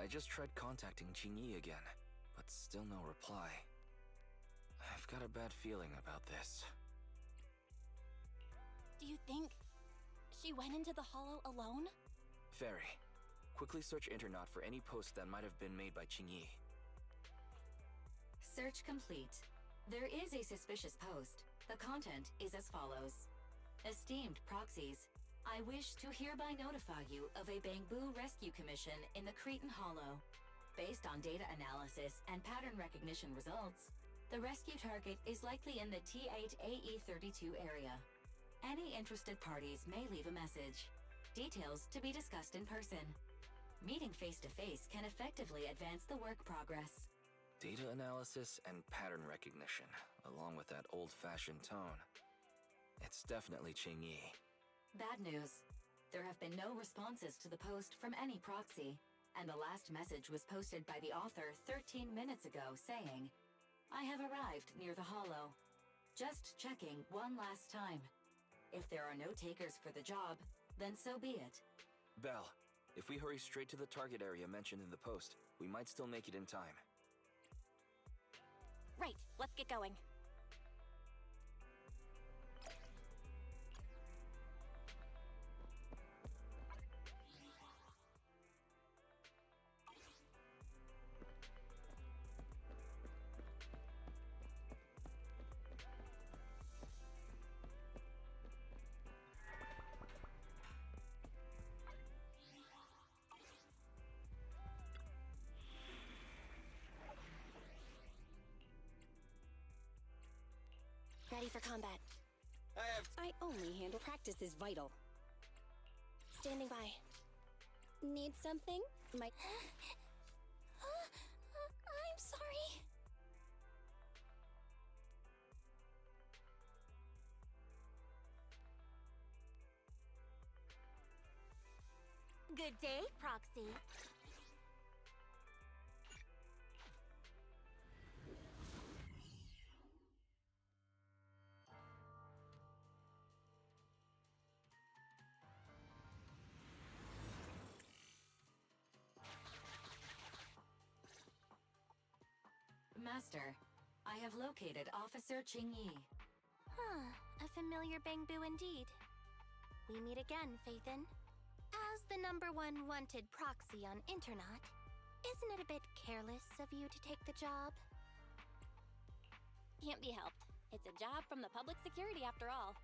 just tried contacting Qingyi again, but still no reply. I've got a bad feeling about this. Do you think she went into the hollow alone? Fairy, quickly search Internet for any posts that might have been made by Qingyi. Search complete. There is a suspicious post. The content is as follows. Esteemed proxies, I wish to hereby notify you of a BangBoo rescue commission in the Cretan Hollow. Based on data analysis and pattern recognition results, the rescue target is likely in the Pt.32 area. Any interested parties may leave a message. Details to be discussed in person. Meeting face-to-face can effectively advance the work progress. Data analysis and pattern recognition, along with that old-fashioned tone. It's definitely Qingyi. Bad news. There have been no responses to the post from any proxy, and the last message was posted by the author 13 minutes ago saying, I have arrived near the hollow. Just checking one last time. If there are no takers for the job, then so be it. Belle, if we hurry straight to the target area mentioned in the post, we might still make it in time. Right, let's get going. Ready for combat. I only handle practice is vital. Standing by. Need something? I'm sorry. Good day, Proxy. Master, I have located Officer Qingyi. A familiar BangBoo indeed. We meet again, Phaethon. As the #1 wanted proxy on Internet, isn't it a bit careless of you to take the job? Can't be helped. It's a job from the public security after all.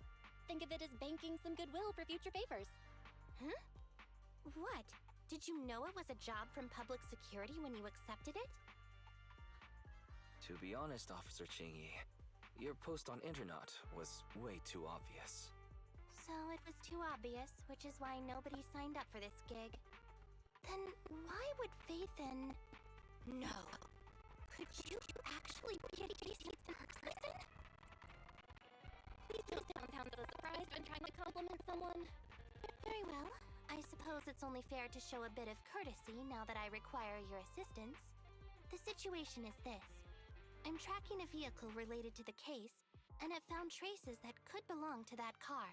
Think of it as banking some goodwill for future favors. Huh? What? Did you know it was a job from public security when you accepted it? To be honest, Officer Qingyi, your post on Internet was way too obvious. So it was too obvious, which is why nobody signed up for this gig. Then why would Phaethon... No. Could you actually be a decent person? Please don't sound so surprised when trying to compliment someone. Very well. I suppose it's only fair to show a bit of courtesy now that I require your assistance. The situation is this. I'm tracking a vehicle related to the case, and have found traces that could belong to that car.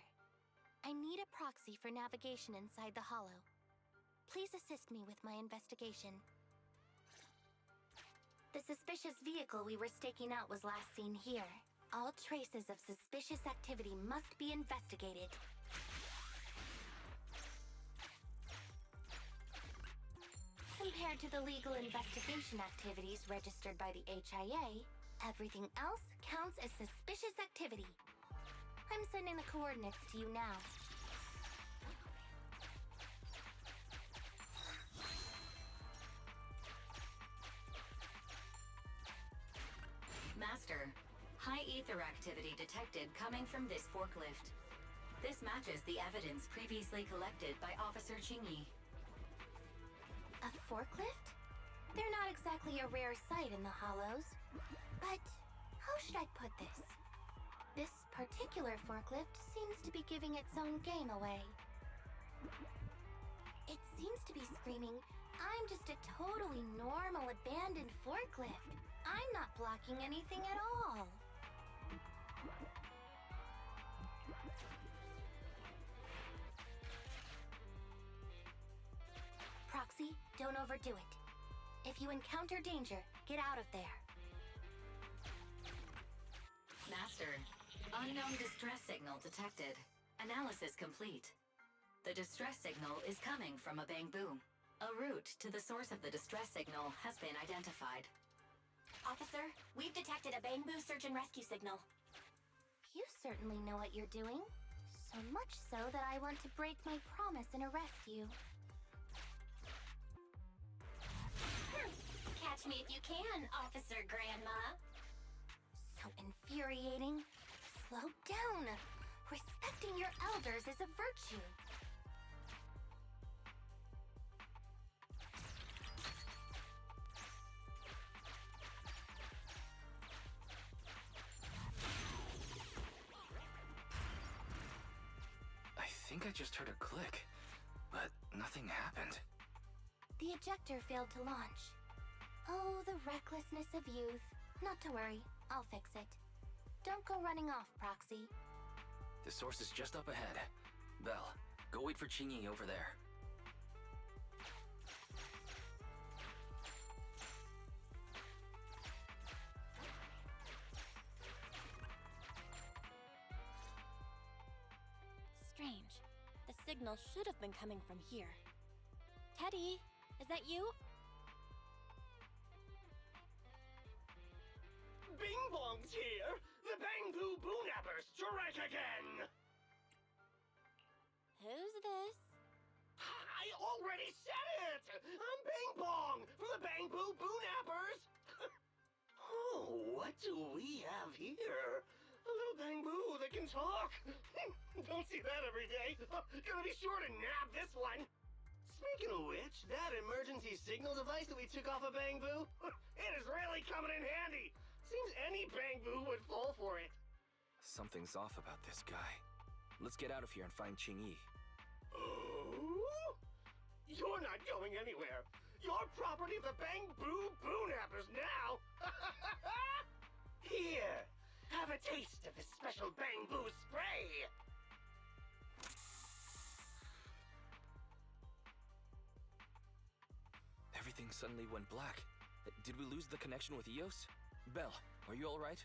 I need a proxy for navigation inside the hollow. Please assist me with my investigation. The suspicious vehicle we were staking out was last seen here. All traces of suspicious activity must be investigated. Compared to the legal investigation activities registered by the HIA, everything else counts as suspicious activity. I'm sending the coordinates to you now. Master, high ether activity detected coming from this forklift. This matches the evidence previously collected by Officer Qingyi. A forklift? They're not exactly a rare sight in the hollows. But how should I put this? This particular forklift seems to be giving its own game away. It seems to be screaming, I'm just a totally normal abandoned forklift. I'm not blocking anything at all. Proxy, don't overdo it. If you encounter danger, get out of there. Master, unknown distress signal detected. Analysis complete. The distress signal is coming from a BangBoo. A route to the source of the distress signal has been identified. Officer, we've detected a BangBoo search and rescue signal. You certainly know what you're doing. So much so that I want to break my promise and arrest you. Catch me if you can, Officer Grandma. So infuriating. Slow down. Respecting your elders is a virtue. I think I just heard a click, but nothing happened. The ejector failed to launch. Oh, the recklessness of youth. Not to worry, I'll fix it. Don't go running off, Proxy. The source is just up ahead. Belle, go wait for Qingyi over there. Strange. The signal should have been coming from here. Teddy, is that you? Bing Bong's here! The BangBoo Boonappers strike again! Who's this? I already said it! I'm Bing Bong from the BangBoo Boonappers! Oh, what do we have here? A little BangBoo that can talk! Don't see that every day. Gonna be sure to nab this one! Speaking of which, that emergency signal device that we took off of BangBoo, it is really coming in handy! Seems any BangBoo would fall for it. Something's off about this guy. Let's get out of here and find Qingyi. Oh? You're not going anywhere. You're property of the BangBoo Boonappers now. Here, have a taste of the special BangBoo spray. Everything suddenly went black. Did we lose the connection with Eos? Belle, are you alright?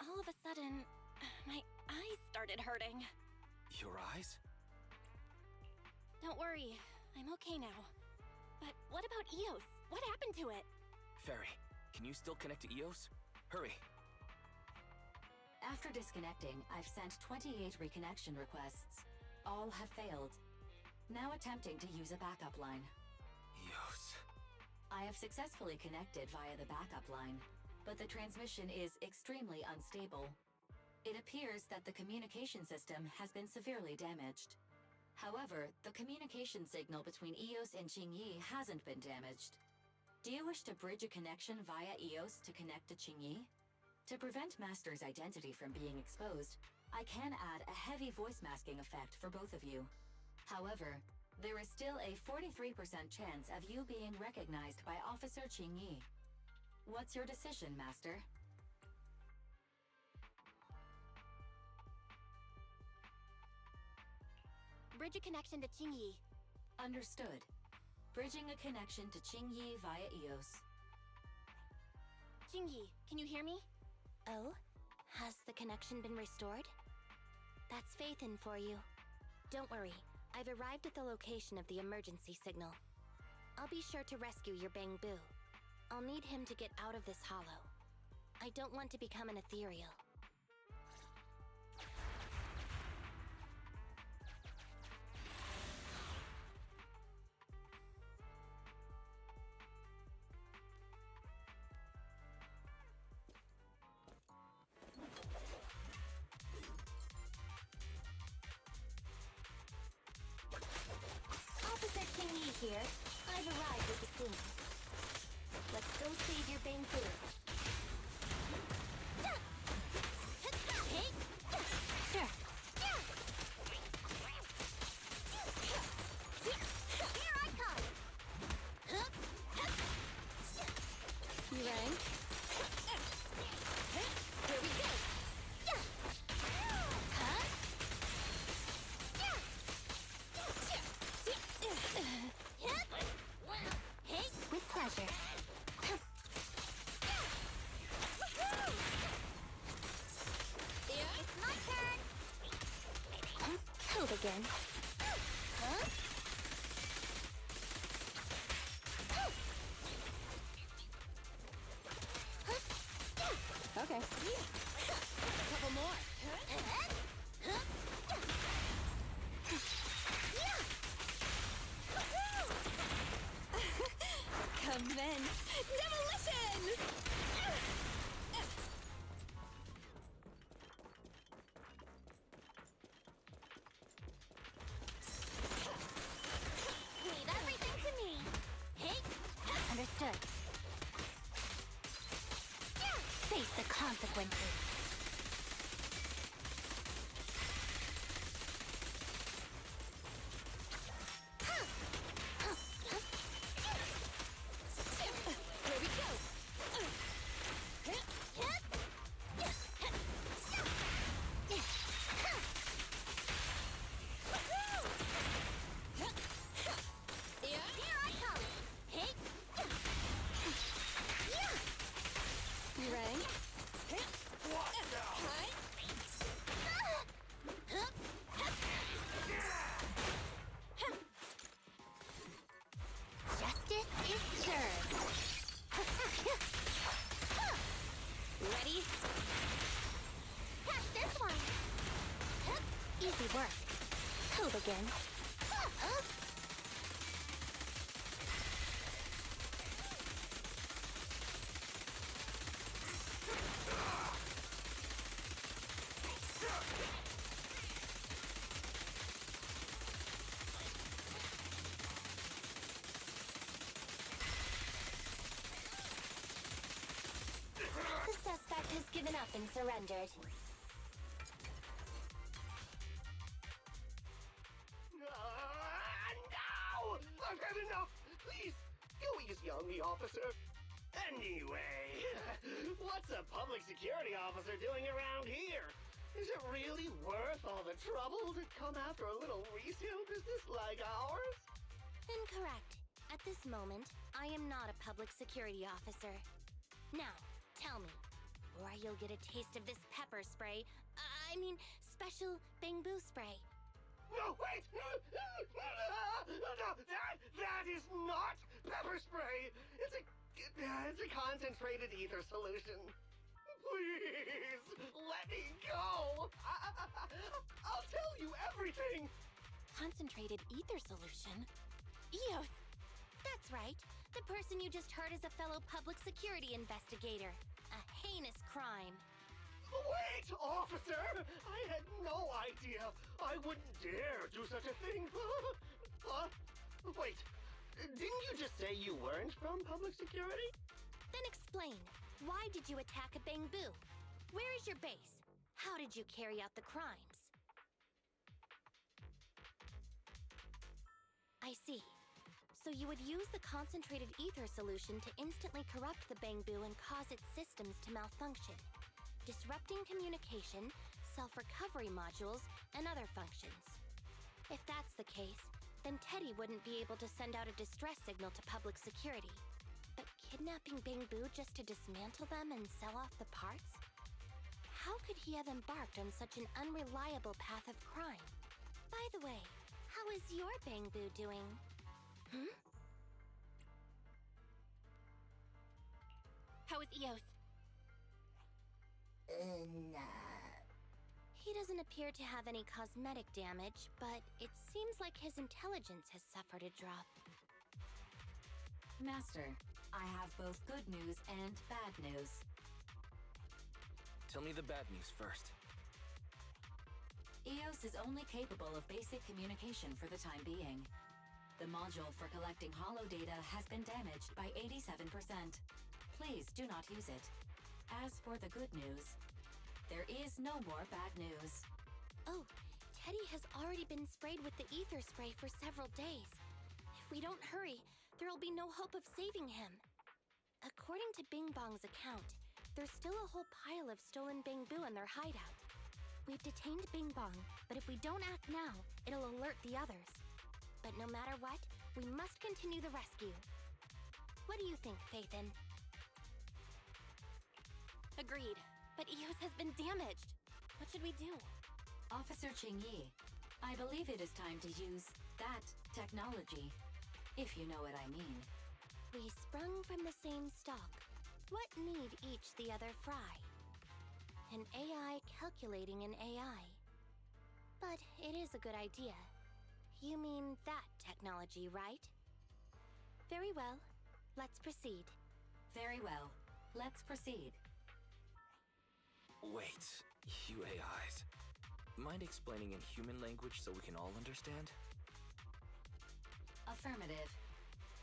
All of a sudden, my eyes started hurting. Your eyes? Don't worry, I'm okay now. But what about Eos? What happened to it? Fairy, can you still connect to Eos? Hurry! After disconnecting, I've sent 28 reconnection requests. All have failed. Now attempting to use a backup line. Eos. I have successfully connected via the backup line, but the transmission is extremely unstable. It appears that the communication system has been severely damaged. However, the communication signal between Eos and Qingyi hasn't been damaged. Do you wish to bridge a connection via Eos to connect to Qingyi? To prevent Master's identity from being exposed, I can add a heavy voice masking effect for both of you. However, there is still a 43% chance of you being recognized by Officer Qingyi. What's your decision, Master? Bridge a connection to Qingyi. Understood. Bridging a connection to Qingyi via Eos. Qingyi, can you hear me? Oh? Has the connection been restored? That's Faithin for you. Don't worry, I've arrived at the location of the emergency signal. I'll be sure to rescue your BangBoo. I'll need him to get out of this hollow. I don't want to become an ethereal. Officer Qingyi here. I've arrived at the scene. Let's go save your BangBoo. Sure. Here I come. You rang? Here we go. Huh? again. Huh? Okay. A couple more. Commence demolition! Leave everything to me. Hey, understood. Face the consequences. Here we go! Here I come. Hey. You ready? What now? Justice is served. Ready? Catch this one. Easy work. Hooligan. The suspect has given up and surrendered. No! I've had enough! Please, go easy on me, officer. Anyway, what's a public security officer doing around here? Is it really worth all the trouble to come after a little resale business like ours? Incorrect. At this moment, I am not a public security officer. Now, tell me, or you'll get a taste of this pepper spray. I mean, special BangBoo spray. No, wait! That is not pepper spray! It's a concentrated ether solution. Please, let me go! I'll tell you everything! Concentrated ether solution? Eos! That's right. The person you just heard is a fellow public security investigator. A heinous crime. Wait, officer! I had no idea. I wouldn't dare do such a thing. Wait, didn't you just say you weren't from public security? Then explain. Why did you attack a BangBoo? Where is your base? How did you carry out the crimes? I see. So you would use the concentrated ether solution to instantly corrupt the BangBoo and cause its systems to malfunction, disrupting communication, self-recovery modules, and other functions. If that's the case, then Teddy wouldn't be able to send out a distress signal to public security. But kidnapping BangBoo just to dismantle them and sell off the parts? How could he have embarked on such an unreliable path of crime? By the way, how is your BangBoo doing? How is Eos? He doesn't appear to have any cosmetic damage, but it seems like his intelligence has suffered a drop. Master, I have both good news and bad news. Tell me the bad news first. EOS is only capable of basic communication for the time being. The module for collecting holo data has been damaged by 87%. Please do not use it. As for the good news, there is no more bad news. Oh, Teddy has already been sprayed with the ether spray for several days. If we don't hurry, there'll be no hope of saving him. According to Bing Bong's account, there's still a whole pile of stolen BangBoo in their hideout. We've detained Bing Bong, but if we don't act now, it'll alert the others. But no matter what, we must continue the rescue. What do you think, Faithin? Agreed. But Eos has been damaged. What should we do? Officer Qingyi, I believe it is time to use that technology, if you know what I mean. We sprung from the same stock. What need each the other fry? An AI calculating an AI. But it is a good idea. You mean that technology, right? Very well. Let's proceed. Very well. Let's proceed. Wait, you AIs. Mind explaining in human language so we can all understand? Affirmative.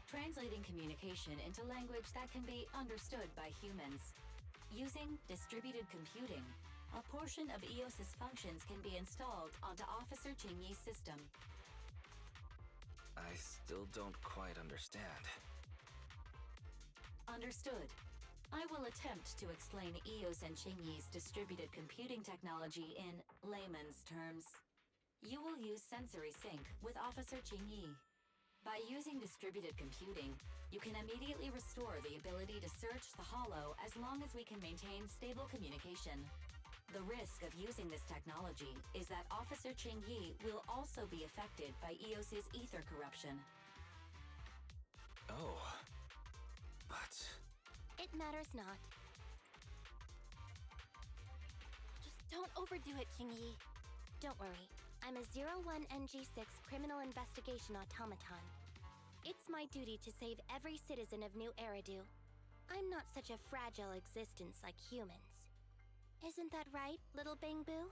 Translating communication into language that can be understood by humans. Using distributed computing, a portion of EOS's functions can be installed onto Officer Qingyi's system. I still don't quite understand. Understood. I will attempt to explain EOS and Qingyi's distributed computing technology in layman's terms. You will use sensory sync with Officer Qingyi. By using distributed computing, you can immediately restore the ability to search the hollow as long as we can maintain stable communication. The risk of using this technology is that Officer Qingyi will also be affected by EOS's ether corruption. Oh. But... It matters not. Just don't overdo it, Qingyi. Don't worry. I'm a 01NG6 criminal investigation automaton. It's my duty to save every citizen of New Eridu. I'm not such a fragile existence like humans. Isn't that right, little BangBoo?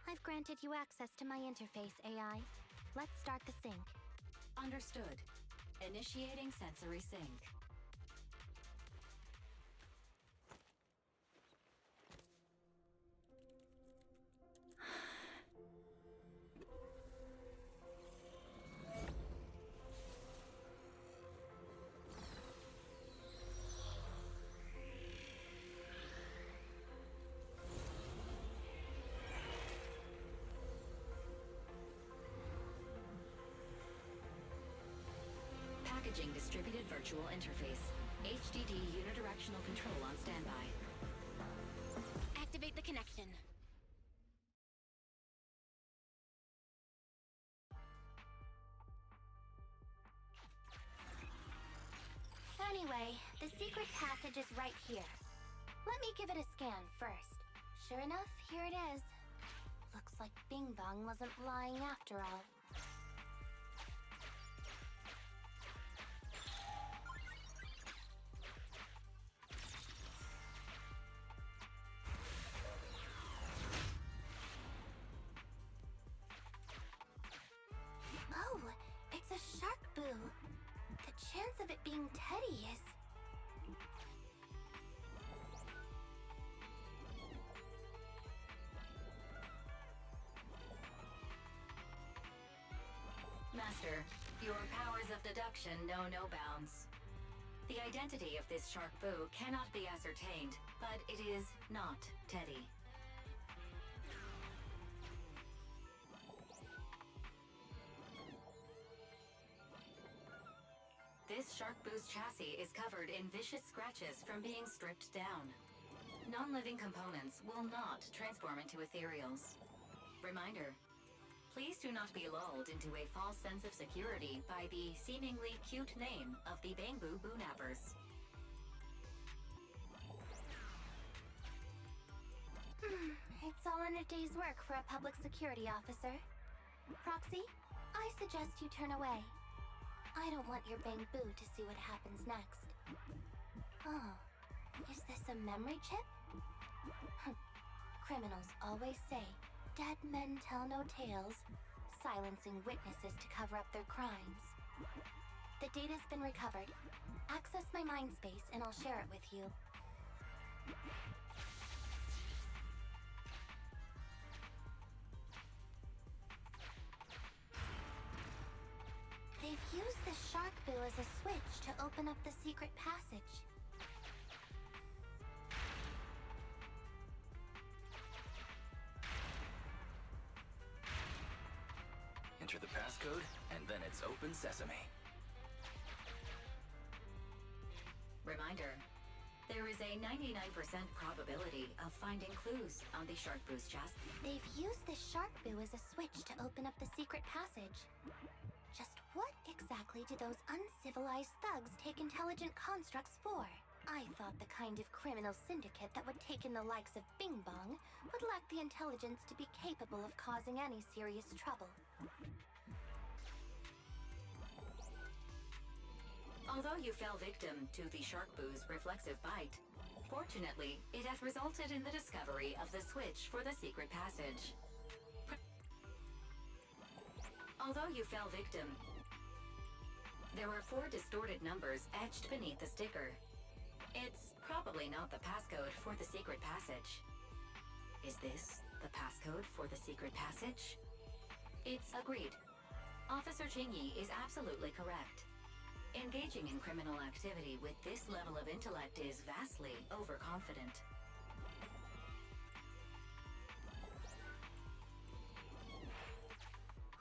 I've granted you access to my interface, AI. Let's start the sync. Understood. Initiating sensory sync. Packaging distributed virtual interface. HDD unidirectional control on standby. Activate the connection. Anyway, the secret passage is right here. Let me give it a scan first. Sure enough, here it is. Looks like Bing Bong wasn't lying after all. Oh, it's a shark boo. The chance of it being Teddy is... Master, your powers of deduction know no bounds. The identity of this shark boo cannot be ascertained, but it is not Teddy. This shark boo's chassis is covered in vicious scratches from being stripped down. Non-living components will not transform into ethereals. Reminder, please do not be lulled into a false sense of security by the seemingly cute name of the BangBoo Boonappers. It's all in a day's work for a public security officer. Proxy, I suggest you turn away. I don't want your BangBoo to see what happens next. Oh, is this a memory chip? Criminals always say, dead men tell no tales, silencing witnesses to cover up their crimes. The data's been recovered. Access my mind space and I'll share it with you. They've used the shark boo as a switch to open up the secret passage. Enter the passcode, and then it's open sesame. Reminder, There is a 99% probability of finding clues on the Sharkboo's chassis. They've used this Sharkboo as a switch to open up the secret passage. Just what exactly do those uncivilized thugs take intelligent constructs for? I thought the kind of criminal syndicate that would take in the likes of Bing Bong would lack the intelligence to be capable of causing any serious trouble. Although you fell victim to the Sharkboo's reflexive bite, fortunately, it has resulted in the discovery of the switch for the secret passage. Although you fell victim, there are 4 distorted numbers etched beneath the sticker. It's probably not the passcode for the secret passage. Is this the passcode for the secret passage? It's agreed. Officer Chingy is absolutely correct. Engaging in criminal activity with this level of intellect is vastly overconfident.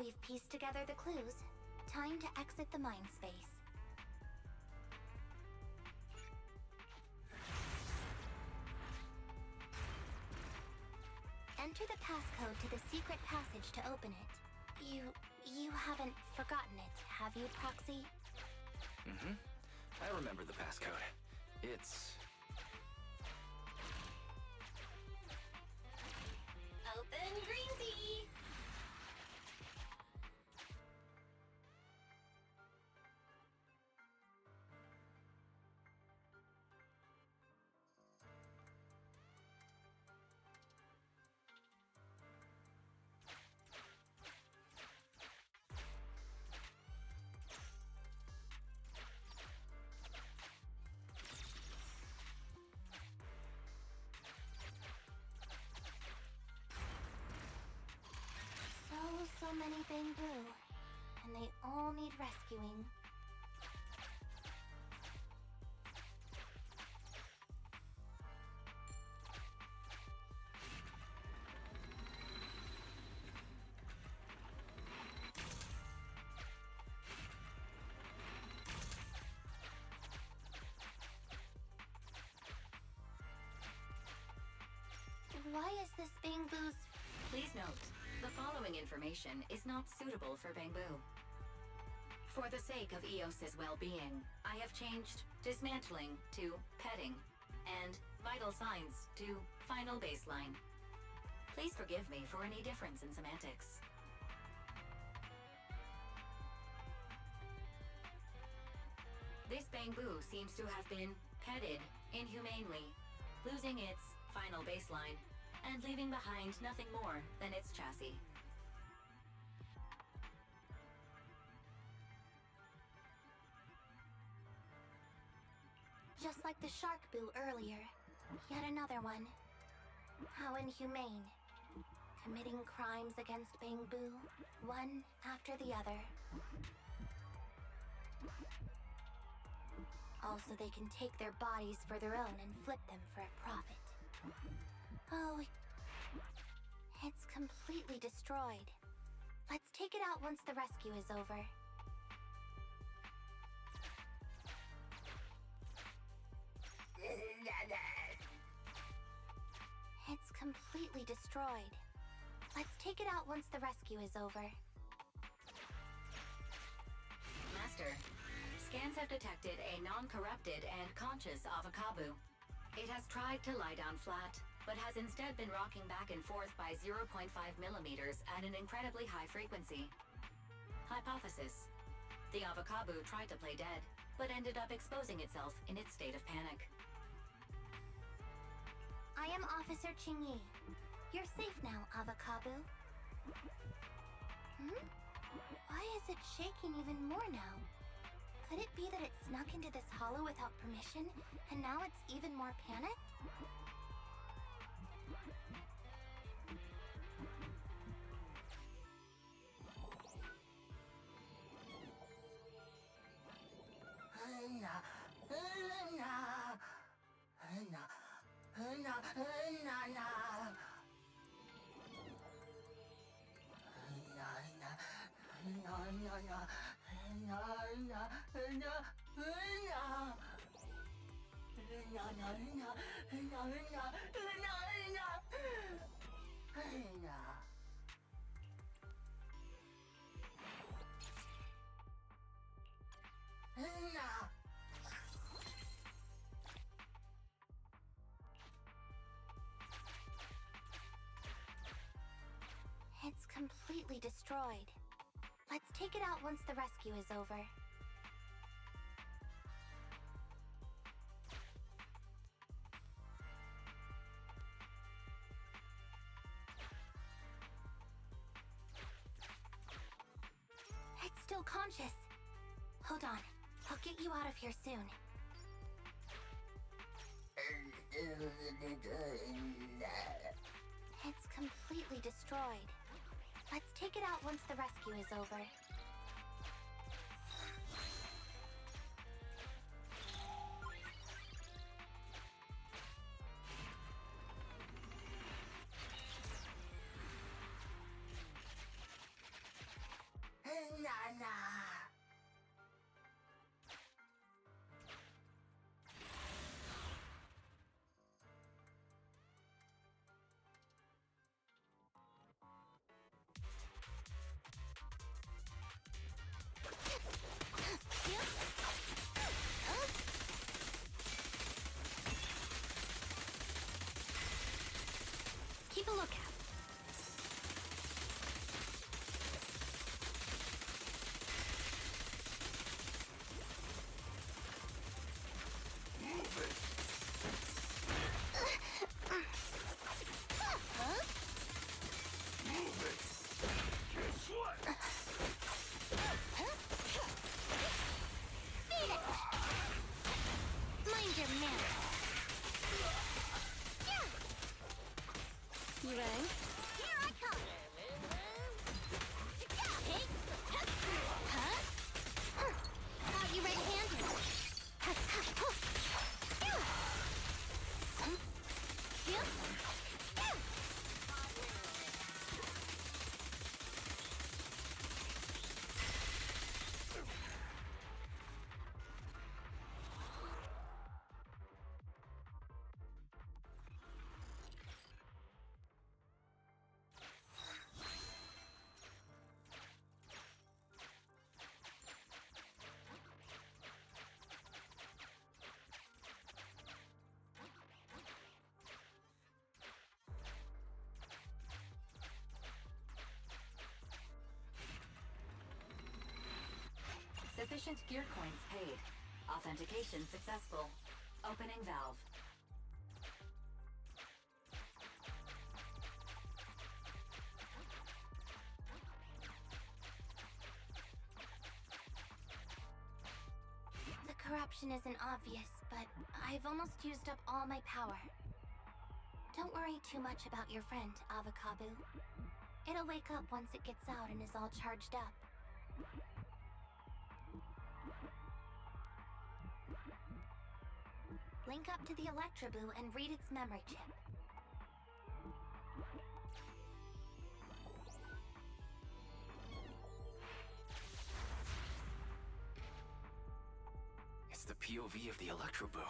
We've pieced together the clues. Time to exit the mind space. Enter the passcode to the secret passage to open it. You haven't forgotten it, have you, Proxy? Mm-hmm. I remember the passcode. It's... Open Greasy! So many BangBoo, and they all need rescuing. Why is this BangBoo's... Please note, the following information is not suitable for BangBoo. For the sake of Eos's well-being, I have changed dismantling to petting, and vital signs to final baseline. Please forgive me for any difference in semantics. This BangBoo seems to have been petted inhumanely, losing its final baseline and leaving behind nothing more than its chassis. Just like the Sharkboo earlier. Yet another one. How inhumane. Committing crimes against BangBoo, one after the other. Also, they can take their bodies for their own and flip them for a profit. Oh, it's completely destroyed. Let's take it out once the rescue is over. It's completely destroyed. Let's take it out once the rescue is over. Master, scans have detected a non-corrupted and conscious Avocaboo. It has tried to lie down flat, but has instead been rocking back and forth by 0.5 millimeters at an incredibly high frequency. Hypothesis: the Avocaboo tried to play dead, but ended up exposing itself in its state of panic. I am Officer Chingy. You're safe now, Avocaboo. Why is it shaking even more now? Could it be that it snuck into this hollow without permission, and now it's even more panicked? It's completely destroyed. Let's take it out once the rescue is over. It's still conscious. Hold on. I'll get you out of here soon. It's completely destroyed. Let's take it out once the rescue is over. Keep a lookout. Mind your manners. You rang? Here I come! Hey! Huh? Thought you red-handed. Sufficient gear coins paid. Authentication successful. Opening valve. The corruption isn't obvious, but I've almost used up all my power. Don't worry too much about your friend, Avocado. It'll wake up once it gets out and is all charged up. Link up to the Electroboo and read its memory chip. It's the POV of the Electroboo.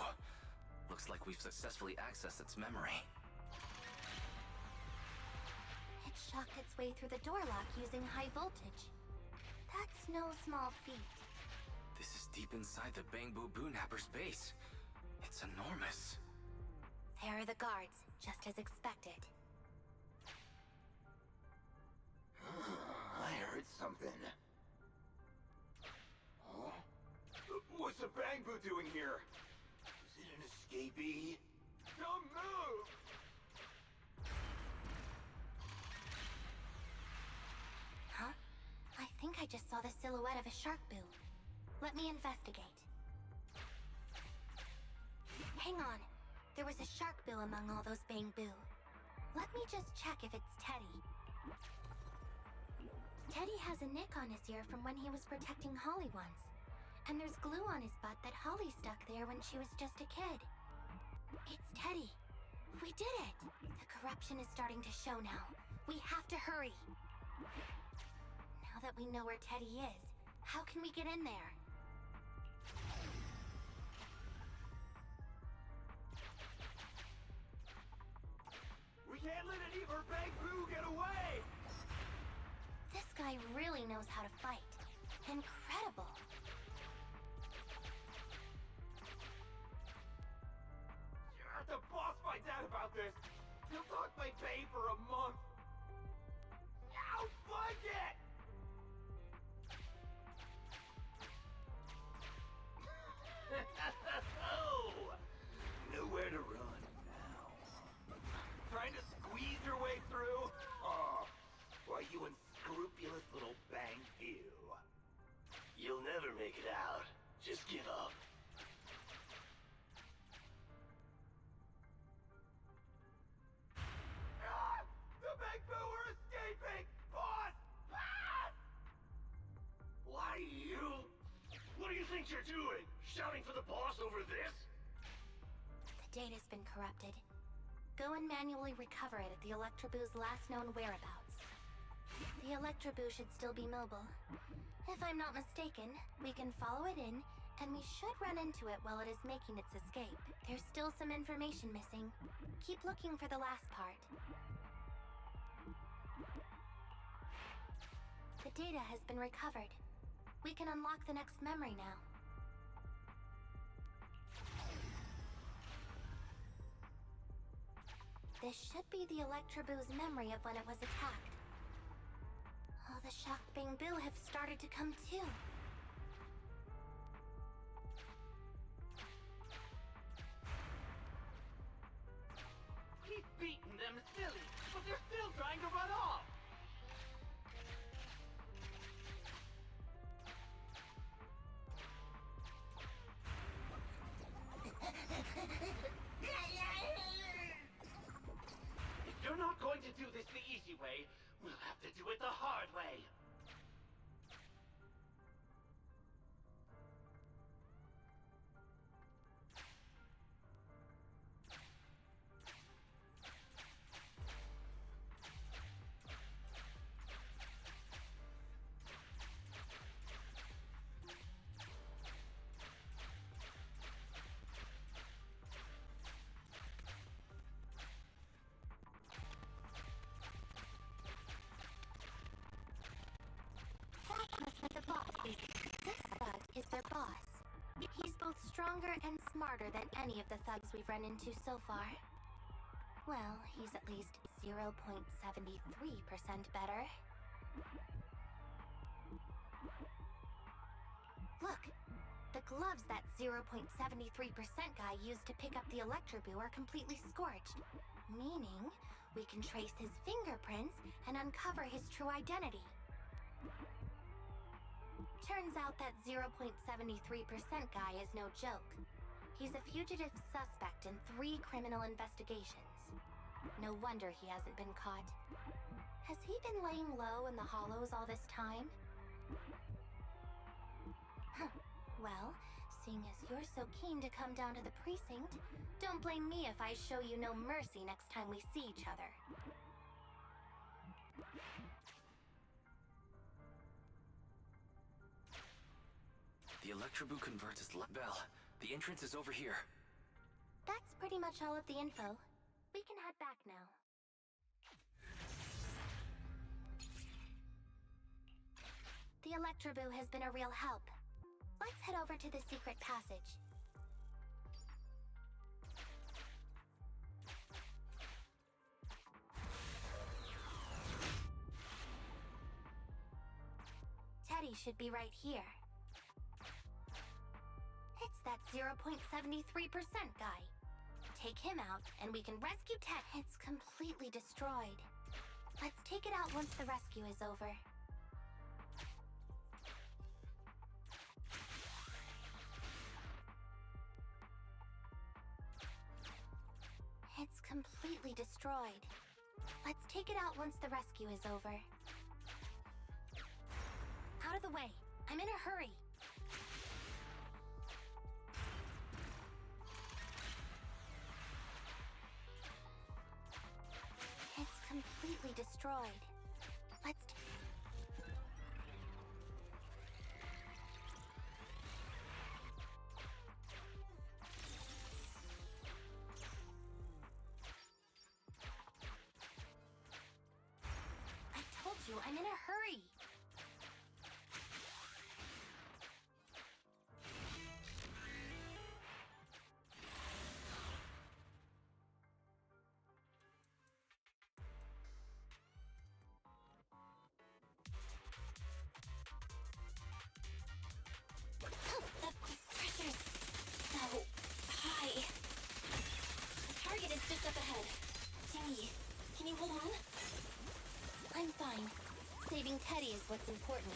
Looks like we've successfully accessed its memory. It shocked its way through the door lock using high voltage. That's no small feat. This is deep inside the BangBoo Boonapper's base. It's enormous. There are the guards, just as expected. I heard something. Huh? What's the BangBoo doing here? Is it an escapee? Don't move! Huh? I think I just saw the silhouette of a shark boo. Let me investigate. Hang on. There was a shark boo among all those BangBoo. Let me just check if it's Teddy. Teddy has a nick on his ear from when he was protecting Holly once. And there's glue on his butt that Holly stuck there when she was just a kid. It's Teddy. We did it! The corruption is starting to show now. We have to hurry. Now that we know where Teddy is, how can we get in there? can't let any of her BangBoo get away! This guy really knows how to fight. Incredible. The boss finds out about this. He'll talk my pay for a month. I'll fund it! Oh, nowhere to run now. Trying to squeeze your way through? Oh, why, you unscrupulous little BangBoo. You'll never make it out. Just give up. Ah! The BangBoo are escaping! Boss! Ah! Why, you? What do you think you're doing? Shouting for the boss over this? The data's been corrupted. Go and manually recover it at the Electroboo's last known whereabouts. The Electroboo should still be mobile. If I'm not mistaken, we can follow it in, and we should run into it while it is making its escape. There's still some information missing. Keep looking for the last part. The data has been recovered. We can unlock the next memory now. This should be the Electroboo's memory of when it was attacked. Oh, the shocked BangBoo have started to come too. He's beaten them silly, but they're still trying to run off! If you're not going to do this the easy way, we'll have to do it the hard way. That must be the boss. This thug is their boss. He's both stronger and smarter than any of the thugs we've run into so far. Well, he's at least 0.73% better. Look! The gloves that 0.73% guy used to pick up the Electroboo are completely scorched. Meaning, we can trace his fingerprints and uncover his true identity. Turns out that 0.73% guy is no joke. He's a fugitive suspect in 3 criminal investigations. No wonder he hasn't been caught. Has he been laying low in the hollows all this time? Huh. Well, seeing as you're so keen to come down to the precinct, don't blame me if I show you no mercy next time we see each other. The Electroboo converts as Bell. The entrance is over here. That's pretty much all of the info. We can head back now. The Electroboo has been a real help. Let's head over to the secret passage. Teddy should be right here. It's that 0.73% guy. Take him out, and we can rescue Ted. It's completely destroyed. Let's take it out once the rescue is over. It's completely destroyed. Let's take it out once the rescue is over. Out of the way. I'm in a hurry. It's completely destroyed. Let's... I'm in a hurry. The pressure's so high. The target is just up ahead. Jingy, can you hold on? I'm fine. Saving Teddy is what's important.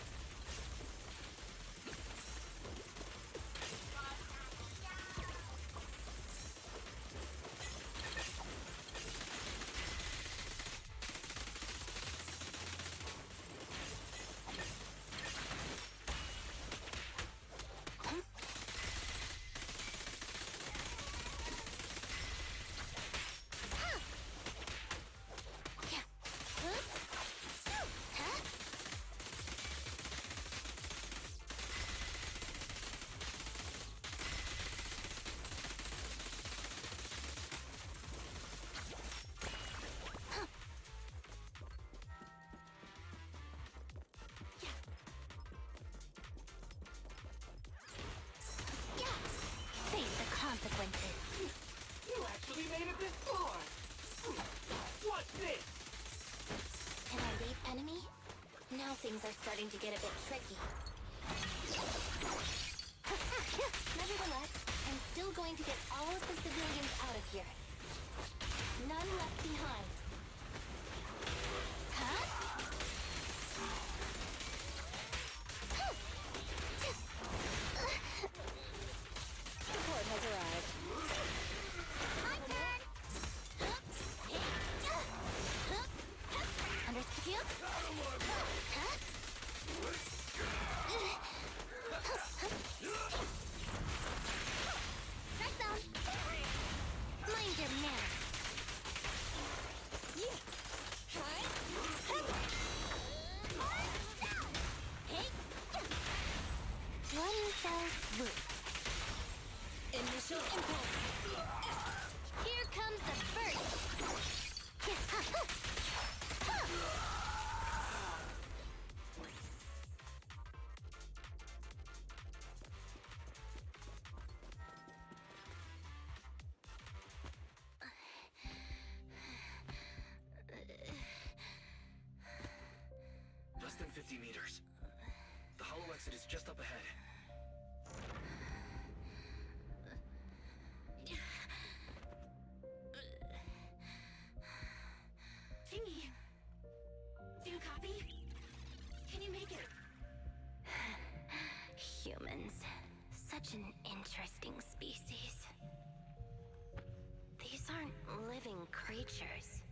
Face the consequences. You actually made it this far! What's this? Can I leave enemy? Now things are starting to get a bit tricky. Nevertheless, I'm still going to get all of the civilians out of here. None left behind. Huh? Support has arrived. My turn! Understood you? Huh? Strike zone! Mind your manners. Yeah. Hi. Hey! One fell swoop. Initial impulse. Here comes the first. Less than 50 meters. The hollow exit is just up ahead. Jingy, do you copy? Can you make it? Humans. Such an interesting species. These aren't living creatures.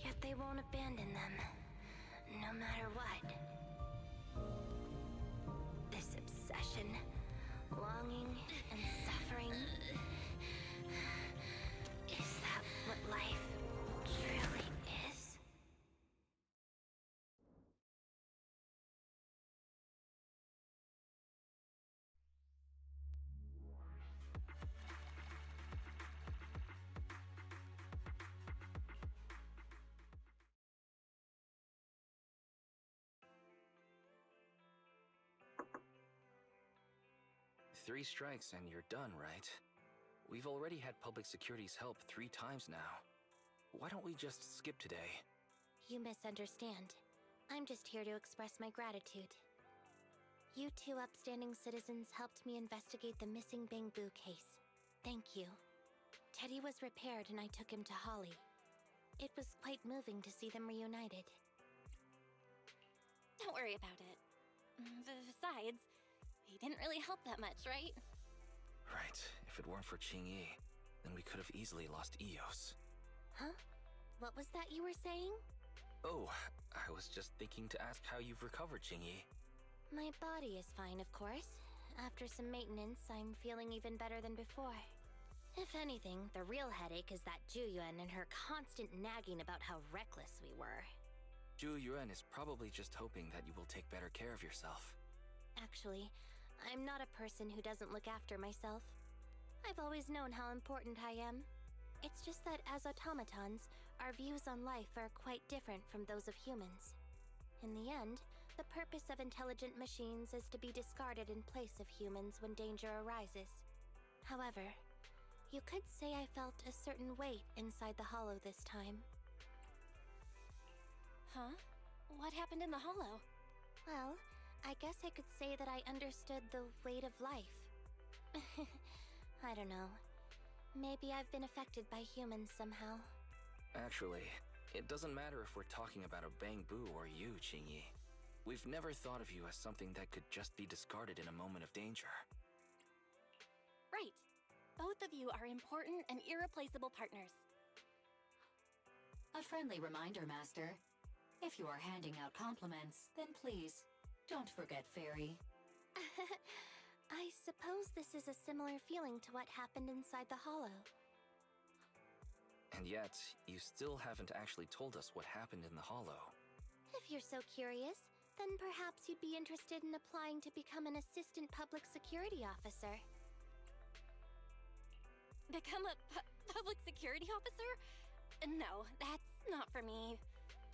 Yet they won't abandon them, no matter what. This obsession, longing, and suffering. Is that what life truly is? Three strikes and you're done, right? We've already had public security's help 3 times now. Why don't we just skip today? You misunderstand. I'm just here to express my gratitude. You two upstanding citizens helped me investigate the missing BangBoo case. Thank you. Teddy was repaired and I took him to Holly. It was quite moving to see them reunited. Don't worry about it. Besides, he didn't really help that much, right? Right. If it weren't for Qingyi, then we could have easily lost Eos. Huh? What was that you were saying? Oh, I was just thinking to ask how you've recovered, Qingyi. My body is fine, of course. After some maintenance, I'm feeling even better than before. If anything, the real headache is that Juyuan and her constant nagging about how reckless we were. Juyuan is probably just hoping that you will take better care of yourself. Actually, I'm not a person who doesn't look after myself. I've always known how important I am. It's just that as automatons, our views on life are quite different from those of humans. In the end, the purpose of intelligent machines is to be discarded in place of humans when danger arises. However, you could say I felt a certain weight inside the hollow this time. Huh? What happened in the hollow? Well, I guess I could say that I understood the weight of life. I don't know. Maybe I've been affected by humans somehow. Actually, it doesn't matter if we're talking about a BangBoo or you, Qingyi. We've never thought of you as something that could just be discarded in a moment of danger. Right. Both of you are important and irreplaceable partners. A friendly reminder, Master. If you are handing out compliments, then please, don't forget Fairy. I suppose this is a similar feeling to what happened inside the hollow. And yet, you still haven't actually told us what happened in the hollow. If you're so curious, then perhaps you'd be interested in applying to become an assistant public security officer. Become a public security officer? No, that's not for me.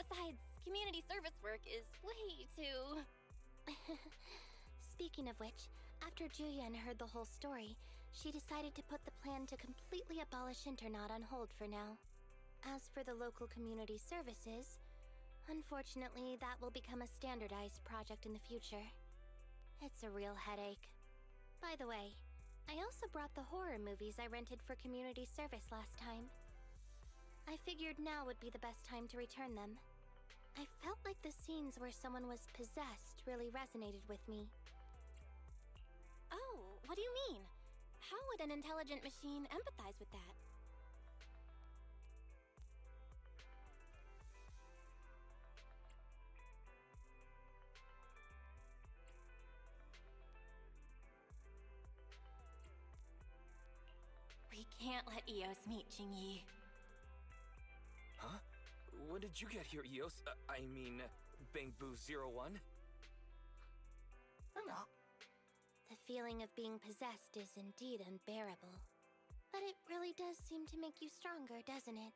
Besides, community service work is way too... Speaking of which, after Juyen heard the whole story, she decided to put the plan to completely abolish Internat on hold for now. As for the local community services, unfortunately, that will become a standardized project in the future. It's a real headache. By the way, I also brought the horror movies I rented for community service last time. I figured now would be the best time to return them. I felt like the scenes where someone was possessed really resonated with me. Oh, what do you mean? How would an intelligent machine empathize with that? We can't let Eos meet Qingyi. Huh? When did you get here, Eos? BangBoo 01? The feeling of being possessed is indeed unbearable. But it really does seem to make you stronger, doesn't it?